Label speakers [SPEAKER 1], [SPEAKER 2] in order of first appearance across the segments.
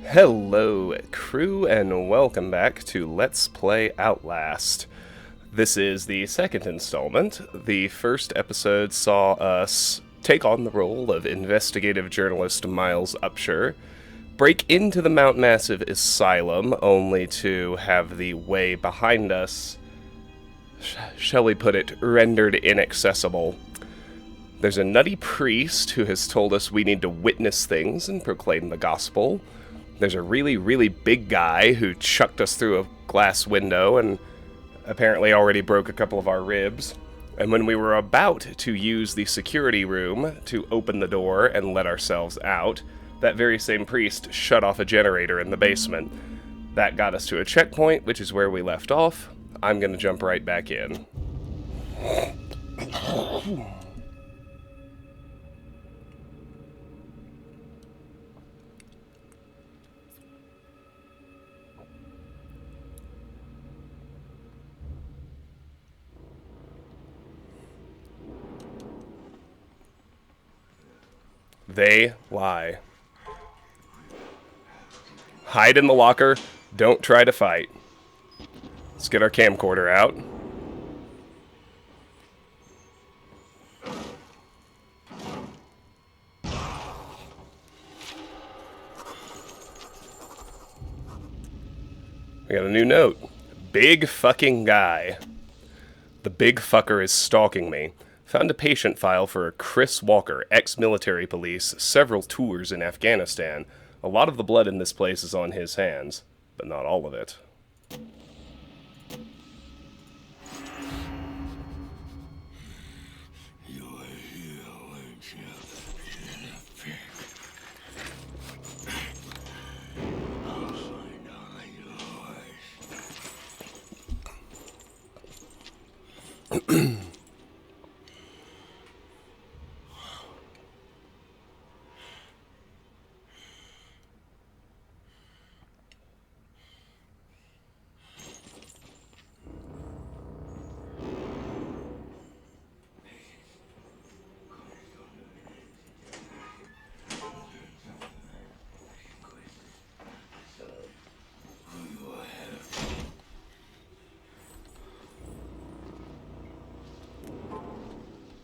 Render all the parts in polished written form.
[SPEAKER 1] Hello, crew, and welcome back to Let's Play Outlast. This is the second installment. The first episode saw us take on the role of investigative journalist Miles Upshur, break into the Mount Massive asylum, only to have the way behind us, shall we put it, rendered inaccessible. There's a nutty priest who has told us we need to witness things and proclaim the gospel. There's a really big guy who chucked us through a glass window and apparently already broke a couple of our ribs. And when we were about to use the security room to open the door and let ourselves out, that very same priest shut off a generator in the basement. That got us to a checkpoint, which is where we left off. I'm gonna jump right back in. They lie. Hide in the locker. Don't try to fight. Let's get our camcorder out. We got a new note. Big fucking guy. The big fucker is stalking me. Found a patient file for a Chris Walker, ex-military police, several tours in Afghanistan. A lot of the blood in this place is on his hands, but not all of it.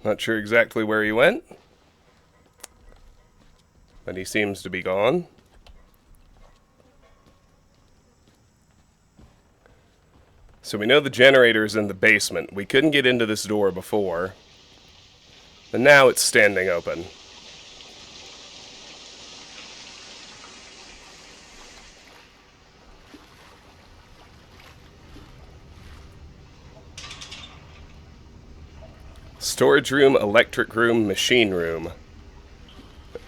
[SPEAKER 1] Not sure exactly where he went, but he seems to be gone. So we know the generator's in the basement. We couldn't get into this door before, but now it's standing open. Storage room, electric room, machine room.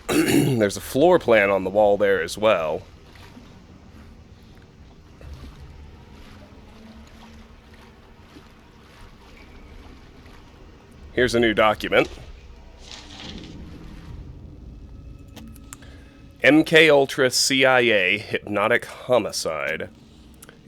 [SPEAKER 1] There's a floor plan on the wall there as well. Here's a new document. MK Ultra CIA Hypnotic Homicide.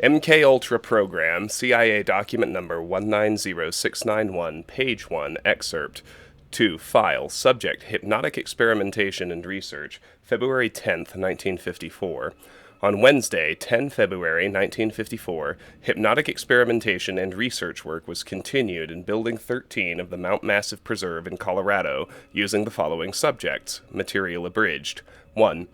[SPEAKER 1] MK Ultra Program, CIA Document Number 190691, Page 1, Excerpt 2, File, Subject, Hypnotic Experimentation and Research, February 10th, 1954. On Wednesday, 10 February 1954, hypnotic experimentation and research work was continued in Building 13 of the Mount Massive Preserve in Colorado using the following subjects. Material abridged. 1.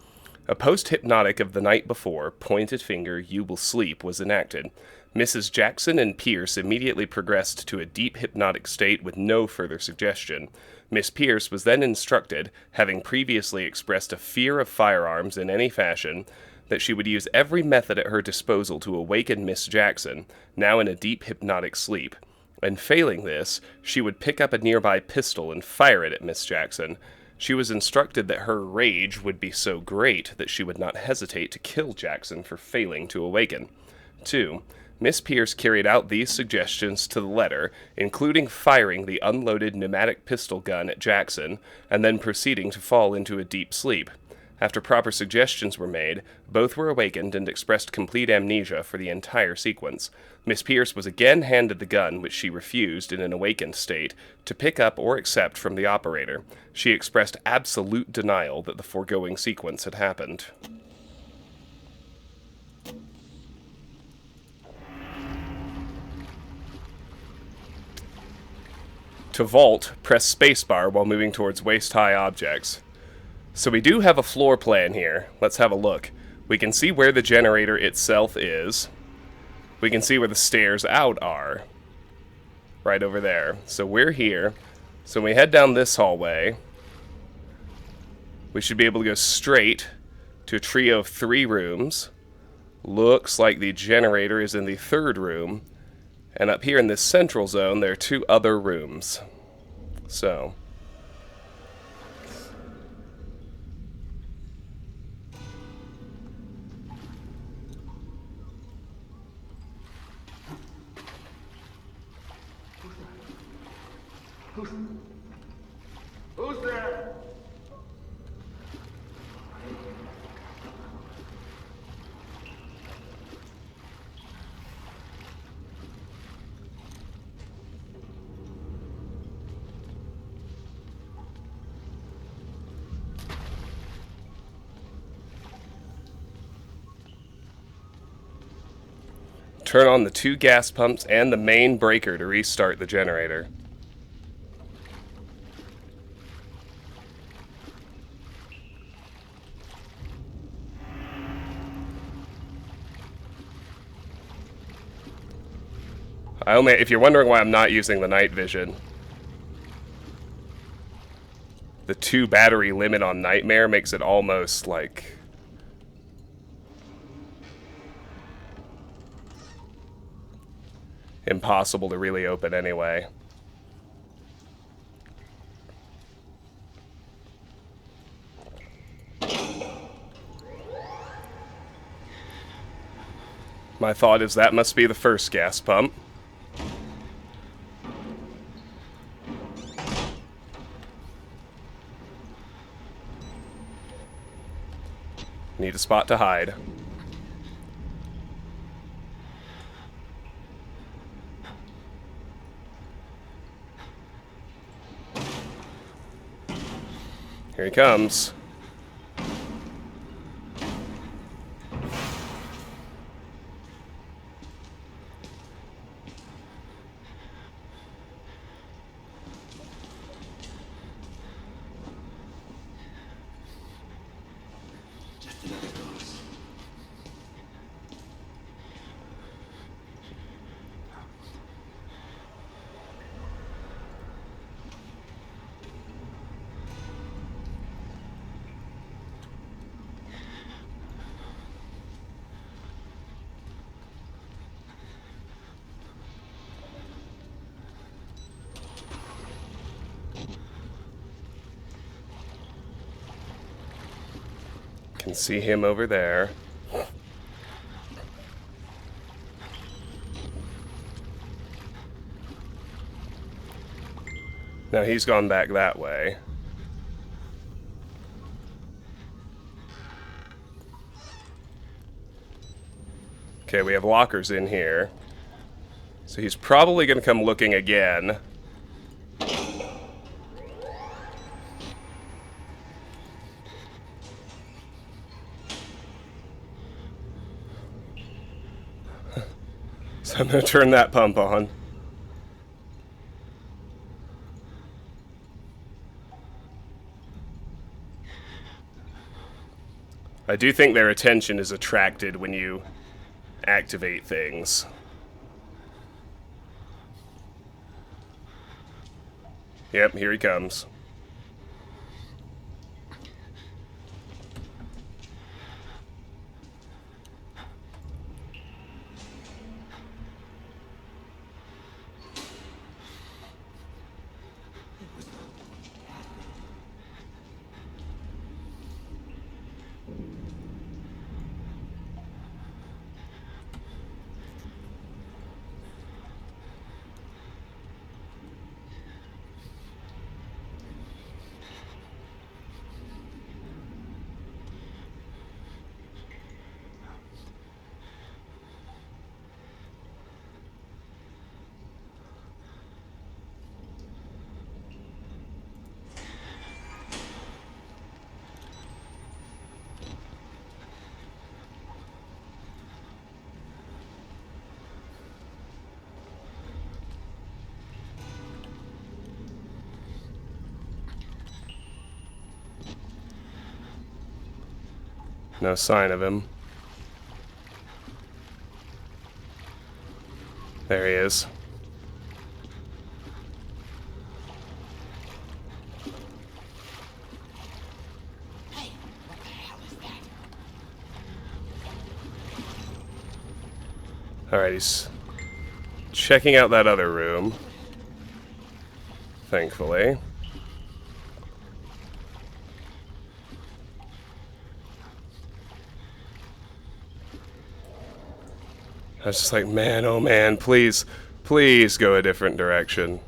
[SPEAKER 1] A post-hypnotic of the night before, pointed finger, you will sleep, was enacted. Mrs. Jackson and Pierce immediately progressed to a deep hypnotic state with no further suggestion. Miss Pierce was then instructed, having previously expressed a fear of firearms in any fashion, that she would use every method at her disposal to awaken Miss Jackson, now in a deep hypnotic sleep. And failing this, she would pick up a nearby pistol and fire it at Miss Jackson. She was instructed that her rage would be so great that she would not hesitate to kill Jackson for failing to awaken. 2. Miss Pierce carried out these suggestions to the letter, including firing the unloaded pneumatic pistol gun at Jackson, and then proceeding to fall into a deep sleep. After proper suggestions were made, both were awakened and expressed complete amnesia for the entire sequence. Miss Pierce was again handed the gun, which she refused, in an awakened state, to pick up or accept from the operator. She expressed absolute denial that the foregoing sequence had happened. To vault, press spacebar while moving towards waist-high objects. So we do have a floor plan here. Let's have a look. We can see where the generator itself is. We can see where the stairs out are. Right over there. So we're here. So when we head down this hallway, we should be able to go straight to a trio of 3 rooms. Looks like the generator is in the 3rd room. And up here in this central zone, there are 2 other rooms. So
[SPEAKER 2] Who's there?
[SPEAKER 1] turn on the 2 gas pumps and the main breaker to restart the generator. If you're wondering why I'm not using the night vision, the 2 battery limit on Nightmare makes it almost like impossible to really open anyway. My thought is that must be the first gas pump. Need a spot to hide. Here he comes. Can see him over there. Now he's gone back that way. Okay, we have lockers in here. So he's probably going to come looking again. So I'm going to turn that pump on. I do think their attention is attracted when you activate things. Yep, here he comes. No sign of him. There he is.
[SPEAKER 3] Hey, what the hell is that?
[SPEAKER 1] Alright, he's checking out that other room. Thankfully. I was just like, man, oh man, please, please go a different direction.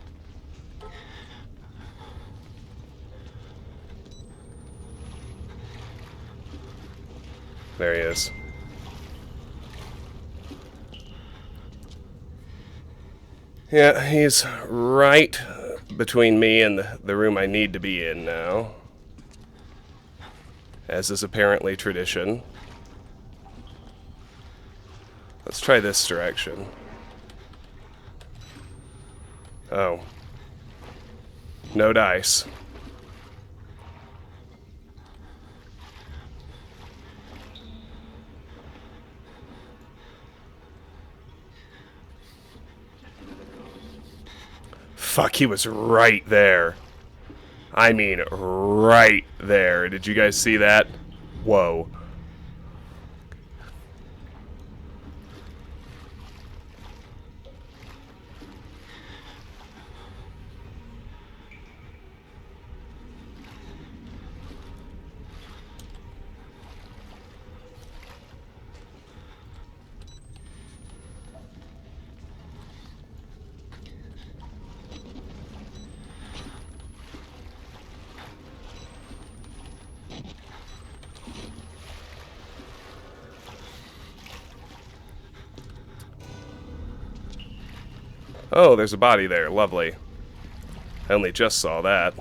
[SPEAKER 1] There he is. Yeah, he's right between me and the room I need to be in now. As is apparently tradition. Let's try this direction. Oh. No dice. Fuck, he was right there. I mean, right there. Did you guys see that? Whoa. Oh, there's a body there. Lovely. I only just saw that.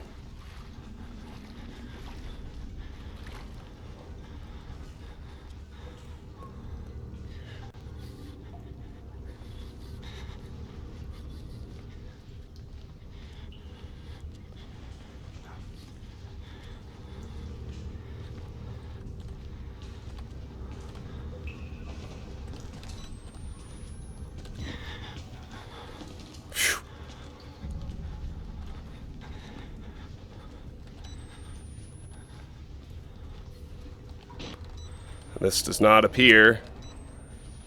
[SPEAKER 1] This does not appear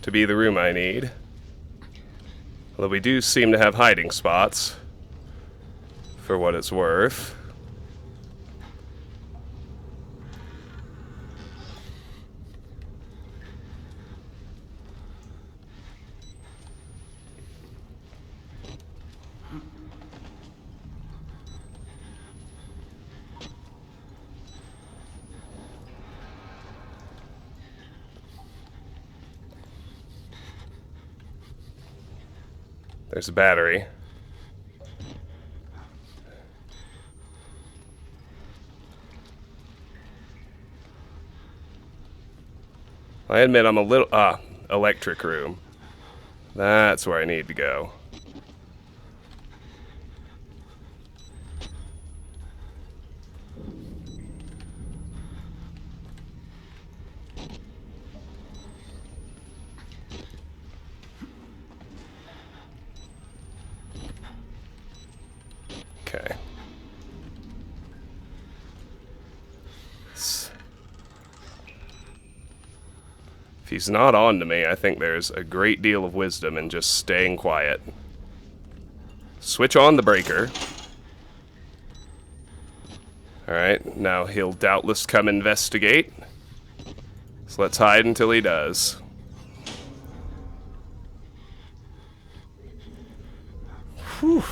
[SPEAKER 1] to be the room I need. Although we do seem to have hiding spots, for what it's worth. There's a battery. I admit I'm a little... electric room. That's where I need to go. Okay. If he's not on to me, I think there's a great deal of wisdom in just staying quiet. Switch on the breaker. Alright, now he'll doubtless come investigate. So let's hide until he does. Whew.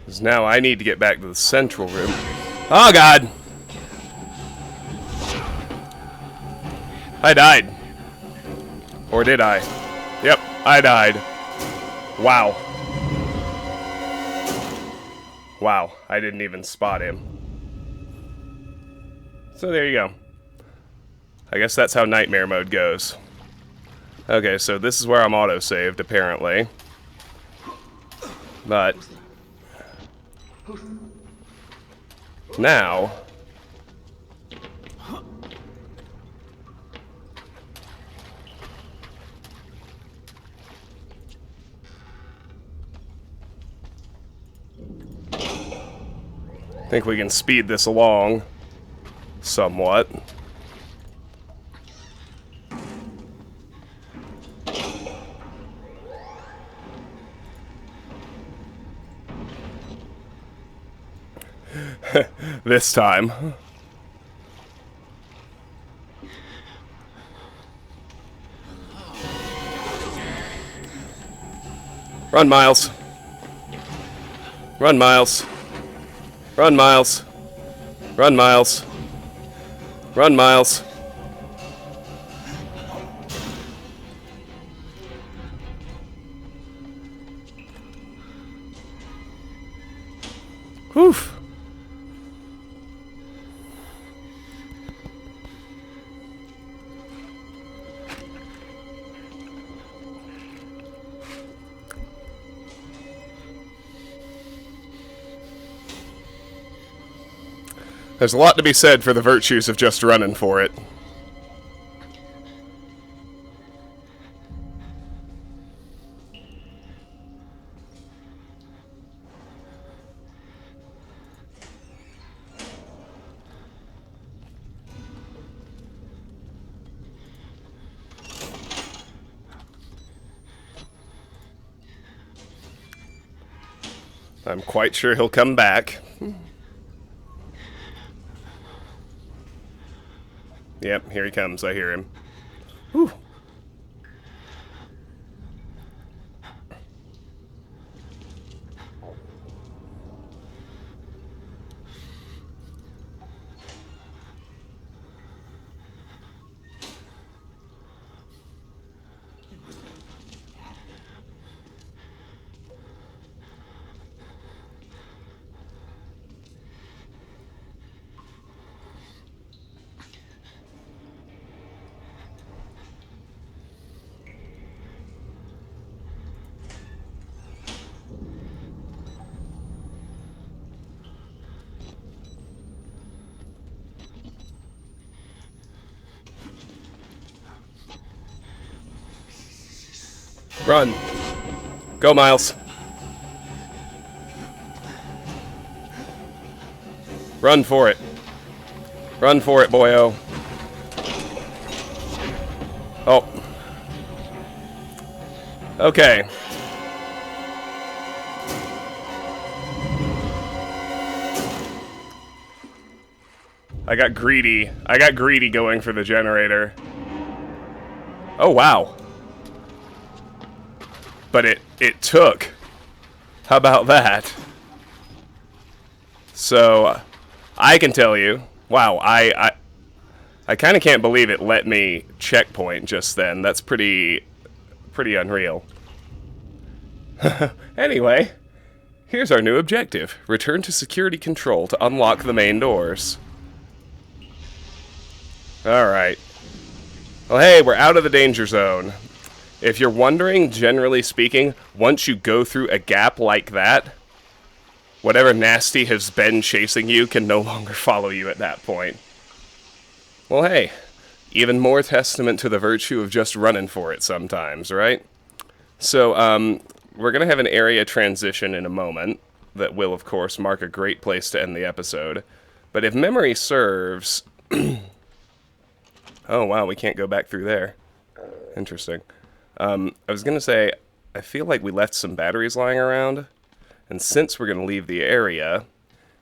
[SPEAKER 1] Because now I need to get back to the central room. Oh, God! I died. Or did I? Yep, I died. Wow. Wow, I didn't even spot him. So there you go. I guess that's how nightmare mode goes. Okay, so this is where I'm auto-saved, apparently. But now I think we can speed this along somewhat. This time. Run, Miles. Run, Miles. Run, Miles. Run, Miles. Run, Miles. Whew. There's a lot to be said for the virtues of just running for it. I'm quite sure he'll come back. Yep, here he comes. I hear him. Whew. Run. Go, Miles. Run for it. Run for it, boyo. Oh. Okay. I got greedy. I got greedy going for the generator. Oh, wow. But it took. How about that? So, I can tell you. Wow, I kind of can't believe it let me checkpoint just then. That's pretty unreal. Anyway, here's our new objective. Return to security control to unlock the main doors. Alright. Well, hey, we're out of the danger zone. If you're wondering, generally speaking, once you go through a gap like that, whatever nasty has been chasing you can no longer follow you at that point. Well, hey, even more testament to the virtue of just running for it sometimes, right? So, we're going to have an area transition in a moment that will, of course, mark a great place to end the episode. But if memory serves... Oh, wow, we can't go back through there. Interesting. I was going to say, I feel like we left some batteries lying around, and since we're going to leave the area,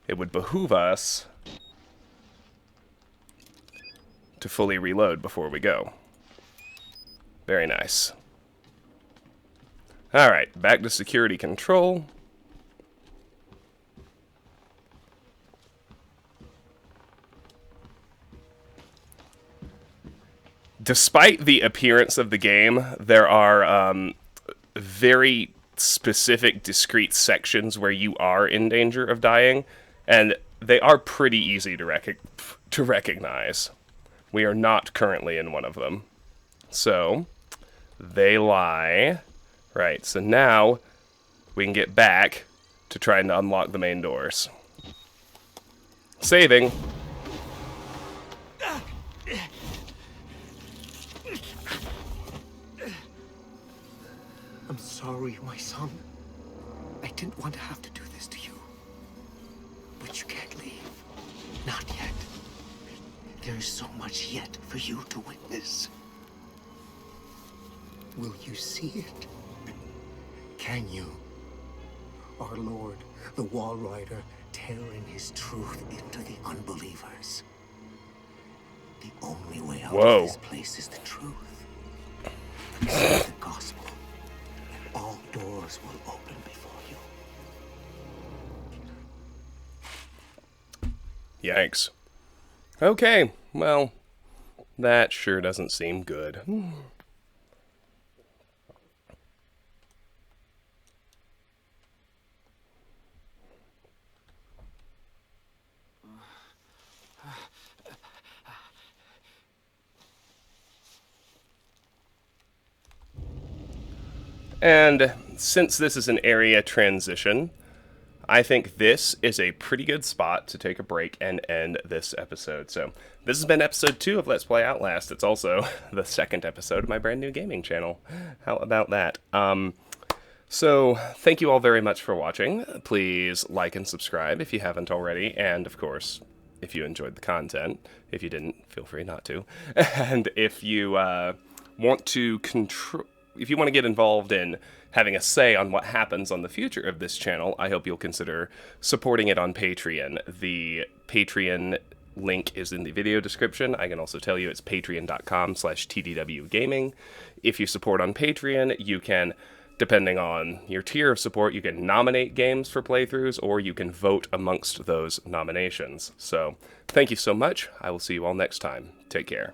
[SPEAKER 1] it would behoove us to fully reload before we go. Very nice. Alright, back to security control. Despite the appearance of the game, there are very specific, discrete sections where you are in danger of dying, and they are pretty easy to recognize. We are not currently in one of them. So, they lie. Right, so now we can get back to trying to unlock the main doors. Saving.
[SPEAKER 3] I'm sorry, my son. I didn't want to have to do this to you. But you can't leave. Not yet. There is so much yet for you to witness. Will you see it? Can you? Our Lord, the Wall Rider, tearing his truth into the unbelievers. The only way out of this place is the truth. The gospel. And all doors will open before you.
[SPEAKER 1] Yikes. Okay, well, that sure doesn't seem good. And since this is an area transition, I think this is a pretty good spot to take a break and end this episode. So, this has been episode 2 of Let's Play Outlast. It's also the second episode of my brand new gaming channel. How about that? So, thank you all very much for watching. Please like and subscribe if you haven't already. And, of course, if you enjoyed the content. If you didn't, feel free not to. And if you want to if you want to get involved in having a say on what happens on the future of this channel, I hope you'll consider supporting it on Patreon. The Patreon link is in the video description. I can also tell you it's patreon.com/tdwgaming. If you support on Patreon, you can, depending on your tier of support, you can nominate games for playthroughs, or you can vote amongst those nominations. So, thank you so much. I will see you all next time. Take care.